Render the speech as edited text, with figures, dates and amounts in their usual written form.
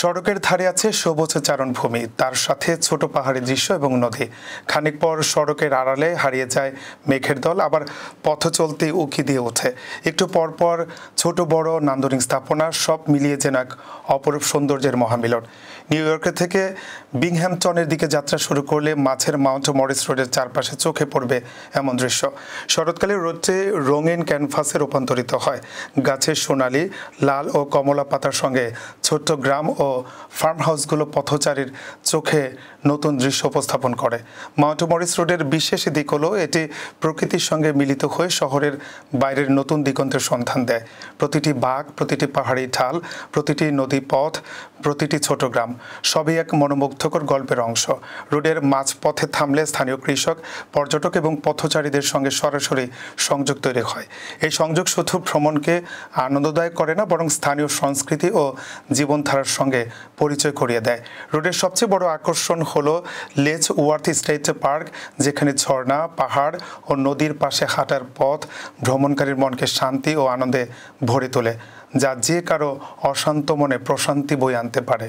সড়কের ধারে আছে সবুজ চারণভূমি, তার সাথে ছোট পাহাড়ি দৃশ্য এবং নদী। খানিক পর সড়কের আড়ালে হারিয়ে যায় মেঘের দল, আবার পথ চলতে উকি দিয়ে ওঠে। একটু পরপর ছোট বড় নান্দনিক স্থাপনা, সব মিলিয়ে যেন এক অপরূপ সৌন্দর্যের মহামিলন। নিউ ইয়র্ক থেকে বিংহ্যামটনের দিকে যাত্রা শুরু করলে মাঝের মাউন্ট মরিস রোডের চারপাশে চোখে পড়বে এমন দৃশ্য। শরৎকালে রোদটি রঙিন ক্যানভাসে রূপান্তরিত হয়। গাছের সোনালি লাল ও কমলা পাতার সঙ্গে ছোট্ট গ্রাম ও ফার্ম হাউসগুলো পথচারীর চোখে নতুন দৃশ্য উপস্থাপন করে। মাউন্ট মরিস রোডের বিশেষ দিক হলো এটি প্রকৃতির সঙ্গে মিলিত হয়ে শহরের বাইরের নতুন দিগন্তের সন্ধান দেয়। প্রতিটি বাঁক, প্রতিটি পাহাড়ি ঢাল, প্রতিটি নদী পথ, প্রতিটি ছোট গ্রাম সবই এক মনোমুগ্ধকর গল্পের অংশ। রোডের মাঝপথে থামলে স্থানীয় কৃষক, পর্যটক এবং পথচারীদের সঙ্গে সরাসরি সংযোগ তৈরি হয়। এই সংযোগ শুধু ভ্রমণকে আনন্দদায়ক করে না, বরং স্থানীয় সংস্কৃতি ও জীবনধারার সঙ্গে পরিচয় করিয়ে দেয়। রোডের সবচেয়ে বড় আকর্ষণ হলো লেচ ওয়ার্থ স্টেট পার্ক, যেখানে ঝর্ণা, পাহাড় ও নদীর পাশে হাঁটার পথ ভ্রমণকারীর মনকে শান্তি ও আনন্দে ভরে তোলে, যা যে কারো অশান্ত মনে প্রশান্তি বয়ে আনতে পারে।